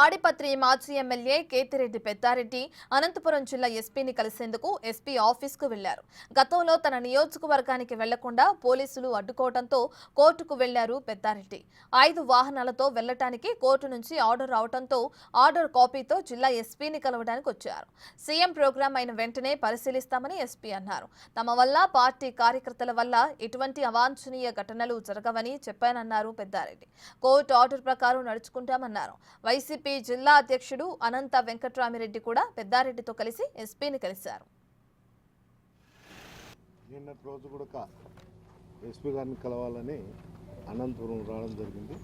తాడిపత్రి మాజీ ఎమ్మెల్యే కేతిరెడ్డి పెద్దారెడ్డి అనంతపురం జిల్లా ఎస్పీని కలిసేందుకు ఎస్పీ ఆఫీస్కు వెళ్లారు. గతంలో తన నియోజకవర్గానికి వెళ్లకుండా పోలీసులు అడ్డుకోవడంతో కోర్టుకు వెళ్లారు పెద్దారెడ్డి. 5 వాహనాలతో వెళ్లటానికి కోర్టు నుంచి ఆర్డర్ రావడంతో ఆర్డర్ కాపీతో జిల్లా ఎస్పీని కలవడానికి వచ్చారు. సీఎం ప్రోగ్రాం అయిన వెంటనే పరిశీలిస్తామని ఎస్పీ అన్నారు. తమ వల్ల పార్టీ కార్యకర్తల వల్ల ఎటువంటి అవాంఛనీయ ఘటనలు జరగవని చెప్పానన్నారు పెద్దారెడ్డి. కోర్టు ఆర్డర్ ప్రకారం నడుచుకుంటామన్నారు. వైసీపీ జిల్లా అధ్యక్షుడు అనంత వెంకట్రామిరెడ్డి కూడా పెద్దారెడ్డితో కలిసి ఎస్పీని కలిశారు. నిన్నటి రోజు కూడా ఎస్పీ గారిని కలవాలని అనంతపురం రావడం జరిగింది.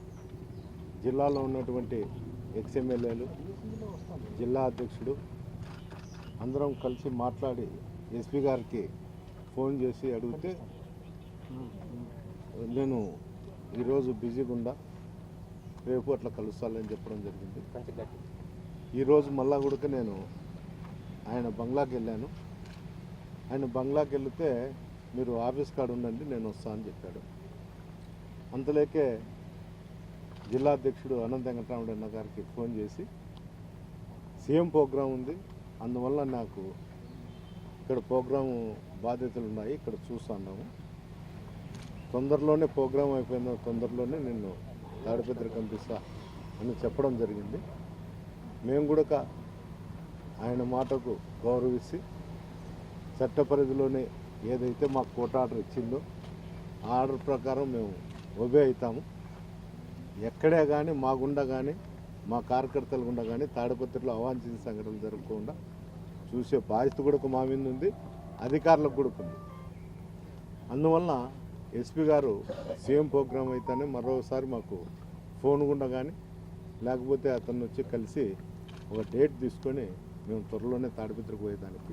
జిల్లాలో ఉన్నటువంటి ఎక్స్ఎమ్మెల్యేలు, జిల్లా అధ్యక్షుడు అందరం కలిసి మాట్లాడి ఎస్పీ గారికి ఫోన్ చేసి అడిగితే నేను ఈరోజు బిజీగా ఉండా, రేపు అట్లా కలుస్తానని చెప్పడం జరిగింది. ఈరోజు మళ్ళా కూడా నేను ఆయన బంగ్లాకి వెళ్ళాను. ఆయన బంగ్లాకి వెళితే మీరు ఆఫీస్ కాడ ఉండండి, నేను వస్తాను అని చెప్పాడు. అంతలేకే జిల్లా అధ్యక్షుడు అనంత వెంకటరామరెడ్డి అన్న గారికి ఫోన్ చేసి సీఎం ప్రోగ్రాం ఉంది, అందువల్ల నాకు ఇక్కడ ప్రోగ్రాము బాధ్యతలు ఉన్నాయి, ఇక్కడ చూస్తున్నాము, తొందరలోనే ప్రోగ్రాం అయిపోయిన తొందరలోనే నిన్ను తాడిపత్రి పంపిస్తా అని చెప్పడం జరిగింది. మేము కూడా ఆయన మాటకు గౌరవించి చట్ట పరిధిలోనే ఏదైతే మాకు కోర్టు ఆర్డర్ ఇచ్చిందో ఆ ఆర్డర్ ప్రకారం మేము ఒబే అవుతాము. ఎక్కడే కానీ మా గుండా కానీ మా కార్యకర్తల గుండా కానీ తాడిపత్రిలో అవాంఛనీయ సంఘటనలు జరగకుండా చూసే బాధ్యత కూడా మా మీద ఉంది, అధికారులకు కూడా ఉంది. అందువల్ల ఎస్పీ గారు సీఎం ప్రోగ్రాం అయితేనే మరోసారి మాకు ఫోన్ గుండా కానీ లేకపోతే అతను వచ్చి కలిసి ఒక డేట్ తీసుకొని మేము త్వరలోనే తాడిపత్రికి పోయేదానికి